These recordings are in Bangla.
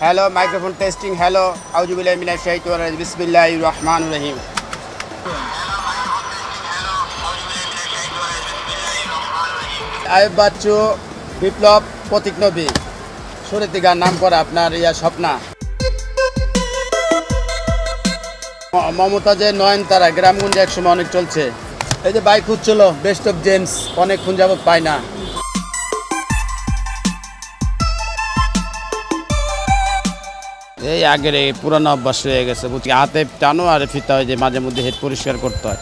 Hello, microphone testing. হ্যালো, আউযুবিল্লাহি মিনাশ শাইতানির রাজিম। বিসমিল্লাহির রহমানির রহিম। আয়ুব বাচ্চু, বিপ্লব, প্রতীক নবী, সুরেতি গান নাম করা আপনার স্বপ্না, মমতাজের নয়নতারা, গ্রামগঞ্জে একসময় অনেক চলছে। এই যে বাইক খুঁজছিল, বেস্ট অফ জেমস, অনেকক্ষণ যাবত পাই না। এই আগের এই পুরানো অভ্যাস হয়ে গেছে, বুঝছি হাতে টানো আর ফিতা হয় যে মাঝে মধ্যে হেড পরিষ্কার করতে হয়।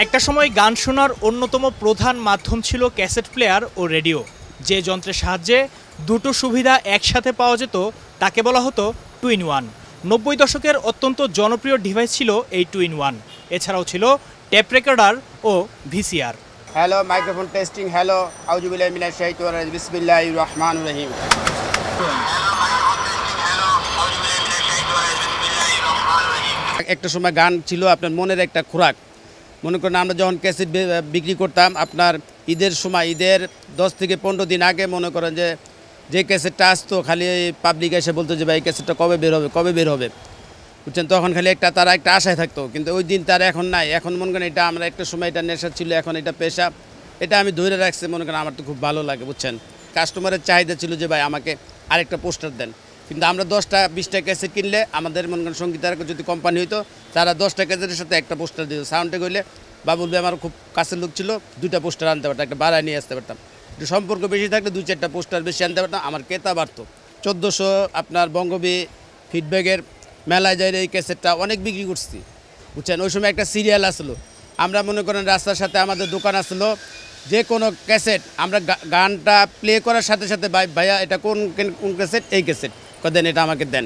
একটা সময় গান শোনার অন্যতম প্রধান মাধ্যম ছিল ক্যাসেট প্লেয়ার ও রেডিও। যে যন্ত্রের সাহায্যে দুটো সুবিধা একসাথে পাওয়া যেত তাকে বলা হতো টু ইন ওয়ান। 90 দশকের অত্যন্ত জনপ্রিয় ডিভাইস ছিল এই টু ইন ওয়ান। এছাড়াও ছিল টেপ রেকর্ডার ও VCR. Hello, microphone testing. Hello, আউযুবিল্লাহি মিনাশ শাইতানির রাজিম। বিসমিল্লাহির রহমানির রহিম। একটা সময় গান ছিল আপনার মনের একটা খোরাক। মনে করেন আমরা যখন ক্যাসেট বিক্রি করতাম আপনার ঈদের সময়, ঈদের 10 থেকে 15 দিন আগে মনে করেন যে ক্যাসেটটা আসতো খালি পাবলিক এসে বলতো যে ভাই এই ক্যাসেটটা কবে বের হবে বুঝছেন, তখন খালি তারা একটা আশায় থাকতো। কিন্তু ওই দিন তার এখন নাই। এখন মনে করেন এটা আমরা একটা সময় এটা নেশা ছিল, এখন এটা পেশা। এটা আমি ধরে রাখছি, মনে করেন আমার তো খুব ভালো লাগে বুঝছেন। কাস্টমারের চাহিদা ছিল যে ভাই আমাকে আরেকটা পোস্টার দেন। কিন্তু আমরা 10টা 20টা ক্যাসেট কিনলে আমাদের মনে করেন সঙ্গীতার যদি কোম্পানি হইতো তারা 10টা ক্যাসেটের সাথে একটা পোস্টার দিত। সাউন্ডে গেলে বাবুল ভাই আমার খুব কাছের লোক ছিল, 2টা পোস্টার আনতে পারতাম, একটা বাড়ায় নিয়ে আসতে পারতাম। একটু সম্পর্ক বেশি থাকলে 2-4টা পোস্টার বেশি আনতে পারতাম, আমার ক্রেতা বাড়তো। 1400 আপনার বঙ্গবী ফিডব্যাকের মেলায় যাই এই ক্যাসেটটা অনেক বিক্রি করছি বুঝছেন। ওই সময় একটা সিরিয়াল আসলো, আমরা মনে করেন রাস্তার সাথে আমাদের দোকান আসলো, যে কোনো ক্যাসেট আমরা গানটা প্লে করার সাথে সাথে ভাইয়া এটা কোন ক্যাসেট, এই ক্যাসেট দেন, এটা আমাকে দেন।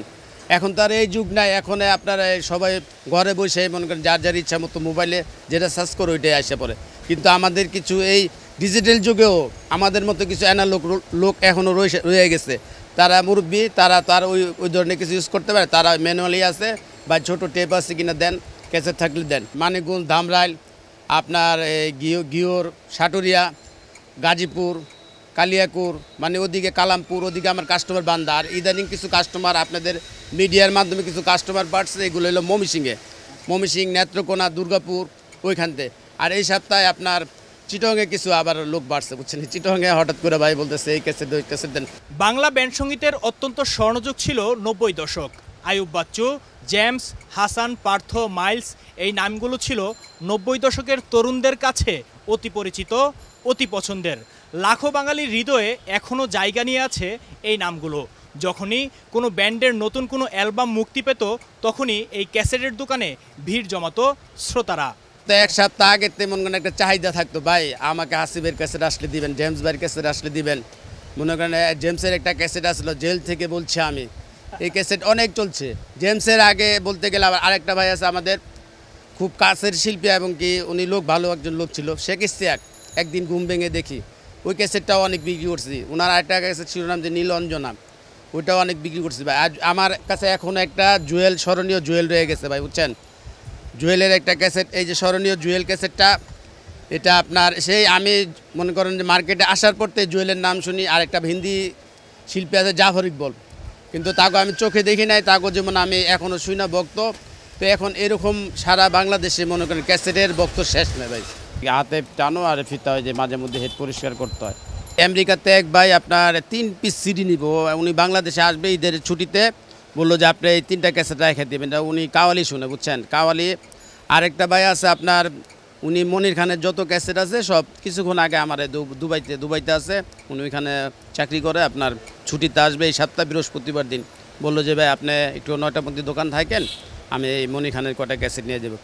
এখন তো আর এই যুগ নাই, এখন আপনারা সবাই ঘরে বসে মনে করেন যার ইচ্ছা মতো মোবাইলে যেটা সার্চ করে ওইটাই আসে পড়ে। কিন্তু আমাদের কিছু এই ডিজিটাল যুগেও আমাদের মতো কিছু অ্যানালগ লোক এখনও রয়ে গেছে। তারা মুরব্বী, তারা ওই ধরনের কিছু ইউজ করতে পারে, তারা ম্যানুয়ালি আছে বা ছোটো টেপ আছে কিনা দেন, ক্যাসেট থাকলে দেন। মানিকগঞ্জ, ধামরাইল, আপনার গিওর, সাটুরিয়া, গাজীপুর, কালিয়াকুর, মানে ওদিকে কালামপুর, ওদিকে আমার কাস্টমার বান্ধা। আর ইদানিং কিছু কাস্টমার আপনাদের মিডিয়ার মাধ্যমে কিছু কাস্টমার বাড়ছে, এগুলো হলো ময়মনসিংহ, নেত্রকোনা, দুর্গাপুর ওইখানতে। আর এই সপ্তাহে আপনার চিটংয়ে কিছু আবার লোক বাড়ছে বুঝছেন। চিটংয়ে হঠাৎ করে ভাই বলতেছে এই ক্যাসেট ওই ক্যাসেট দেন। বাংলা ব্যান্ড সঙ্গীতের অত্যন্ত স্বর্ণযুগ ছিল 90 দশক। আয়ুব বাচ্চু, জেমস, হাসান, পার্থ, মাইলস এই নামগুলো ছিল 90 দশকের তরুণদের কাছে অতি পরিচিত, অতি পছন্দের। লাখো বাঙালির হৃদয়ে এখনও জায়গা নিয়ে আছে এই নামগুলো। যখনই কোনো ব্যান্ডের নতুন কোনো অ্যালবাম মুক্তি পেত তখনই এই ক্যাসেটের দোকানে ভিড় জমাতো শ্রোতারা। তো এক সপ্তাহ আগে মনে করেন একটা চাহিদা থাকতো, ভাই আমাকে হাসিবের ক্যাসেট আসলে দিবেন, জেমস ভাইয়ের ক্যাসেট আসলে দিবেন। মনে করেন জেমসের একটা ক্যাসেট আসলো, জেল থেকে বলছি আমি, এই ক্যাসেট অনেক চলছে। জেমসের আগে বলতে গেলে আবার আরেকটা ভাই আছে আমাদের খুব কাছের শিল্পী, এবং কি উনি ভালো একজন লোক ছিল, শেখ ইশতিয়াক। একদিন ঘুম ভেঙে দেখি ওই ক্যাসেটটাও অনেক বিক্রি করছি। ওনার আরেকটা ক্যাসেট শিরোনাম যে নীলঞ্জনা, ওইটাও অনেক বিক্রি করছি ভাই। আজ আমার কাছে এখনও একটা স্মরণীয় জুয়েল রয়ে গেছে ভাই বুঝছেন। জুয়েলের একটা ক্যাসেট, এই যে স্মরণীয় জুয়েল ক্যাসেটটা, এটা আপনার সেই আমি মনে করেন যে মার্কেটে আসার পরতে জুয়েলের নাম শুনি। আর একটা হিন্দি শিল্পী আছে জাফর ইকবাল, কিন্তু তাকে আমি চোখে দেখি নাই, তাকে যেমন আমি এখনও শুই না ভক্ত। তো এখন এরকম সারা বাংলাদেশে মনে করেন ক্যাসেটের ভক্ত শেষ নেই ভাই। হাতে টানো আর ফিতা হয় যে মাঝে মধ্যে হেড পরিষ্কার করতে হয়। আমেরিকাতে এক ভাই আপনার 3 পিস সিডি নিব, উনি বাংলাদেশে আসবে ঈদের ছুটিতে, বললো যে আপনি এই 3টা ক্যাসেট রেখে দেবেন। উনি কাওয়ালি শুনে বুঝছেন, কাওয়ালি। আরেকটা ভাই আছে আপনার, উনি মনির খানের যত ক্যাসেট আছে সব কিছুক্ষণ আগে আমার দুবাইতে আছে, উনি ওইখানে চাকরি করে, আপনার ছুটিতে আসবে এই সপ্তাহ বৃহস্পতিবার দিন। বললো যে ভাই আপনি একটু 9টার মধ্যে দোকান থাকেন, আমি এই মনির খানের কটা ক্যাসেট নিয়ে যাবো।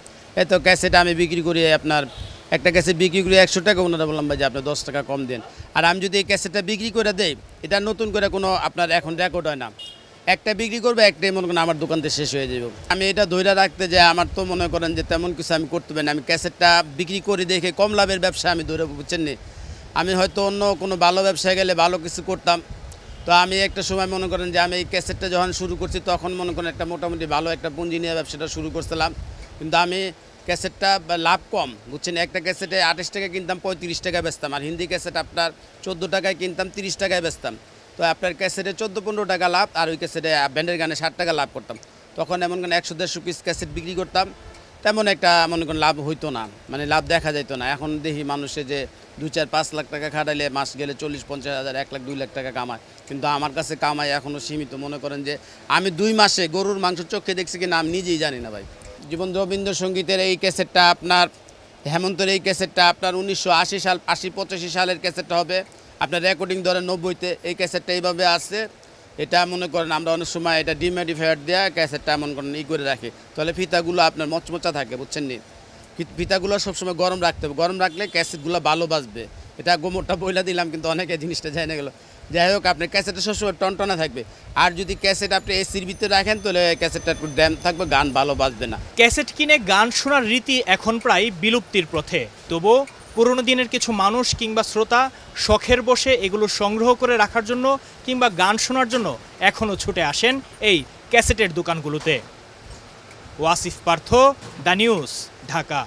এত ক্যাসেট আমি বিক্রি করি, আপনার একটা ক্যাসেট বিক্রি করি 100 টাকা। ওনারা বললাম ভাই যে আপনি 10 টাকা কম দেন। আর আমি যদি এই ক্যাসেটটা বিক্রি করে দেই, এটা নতুন করে কোনো আপনার এখন রেকর্ড হয় না, একটা বিক্রি করবে, একটাই মনে করেন আমার দোকানতে শেষ হয়ে যাবে। আমি এটা ধরে রাখতে যে আমার তো মনে করেন যে তেমন কিছু আমি করতে পারি না। আমি ক্যাসেটটা বিক্রি করে দেখে কম লাভের ব্যবসা আমি ধরে বুঝছেন নি। আমি হয়তো অন্য কোনো ভালো ব্যবসায় গেলে ভালো কিছু করতাম। তো আমি একটা সময় মনে করেন যে আমি এই ক্যাসেটটা যখন শুরু করছি তখন মনে করেন একটা মোটামুটি ভালো একটা পুঁজি নিয়ে ব্যবসাটা শুরু করছিলাম। কিন্তু আমি ক্যাসেটটা লাভ কম, বুঝছেন। একটা ক্যাসেটে 28 টাকা কিনতাম, 35 টাকায় বেচতাম। আর হিন্দি ক্যাসেট আপনার 14 টাকায় কিনতাম, 30 টাকায় বেচতাম। তো আপনার ক্যাসেটে 14-15 টাকা লাভ, আর ওই ক্যাসেটে ব্যান্ডের গানে 60 টাকা লাভ করতাম। তখন এমন কোনো 100-150 পিস ক্যাসেট বিক্রি করতাম, তেমন একটা মনে করেন লাভ হইতো না, মানে লাভ দেখা যাইতো না। এখন দেখি মানুষে যে 2-4-5 লাখ টাকা খাটাইলে মাস গেলে 40-50 হাজার, 1 লাখ 2 লাখ টাকা কামায়। কিন্তু আমার কাছে কামাই এখনও সীমিত। মনে করেন যে আমি 2 মাসে গরুর মাংস চোখে দেখছি কিনা আমি নিজেই জানি না ভাই। জীবন রবীন্দ্রসঙ্গীতের এই ক্যাসেটটা আপনার, হেমন্তের এই ক্যাসেটটা আপনার 1980 সাল, 80-85 সালের ক্যাসেটটা হবে। আপনার রেকর্ডিং ধরেন 90-তে এই ক্যাসেটটা এইভাবে আসছে। এটা মনে করেন আমরা অনেক সময় এটা ডিম্যাডিফায়ার দেওয়া ক্যাসেটটা মনে করেন করে রাখি, তাহলে ফিতাগুলো আপনার মচমচা থাকে, বুঝছেন নি। ফিতাগুলো সবসময় গরম রাখতে হবে, গরম রাখলে ক্যাসেটগুলো ভালো বাজবে। এটা গোমরটা বইলা দিলাম, কিন্তু অনেকে জিনিসটা যায় না গেল। যাই হোক, আপনার ক্যাসেটটা সবসময় টনটনা থাকবে। আর যদি ক্যাসেট আপনি এসির ভিতরে রাখেন, তাহলে ক্যাসেটটা একটু ড্যাম থাকবে, গান ভালো বাজবে না। ক্যাসেট কিনে গান শোনার রীতি এখন প্রায় বিলুপ্তির পথে। তবুও পুরনো দিনের কিছু মানুষ কিংবা শ্রোতা শখের বসে এগুলো সংগ্রহ করে রাখার জন্য কিংবা গান শোনার জন্য এখনও ছুটে আসেন এই ক্যাসেটের দোকানগুলোতে। Wasif Partha, the news, Dhaka.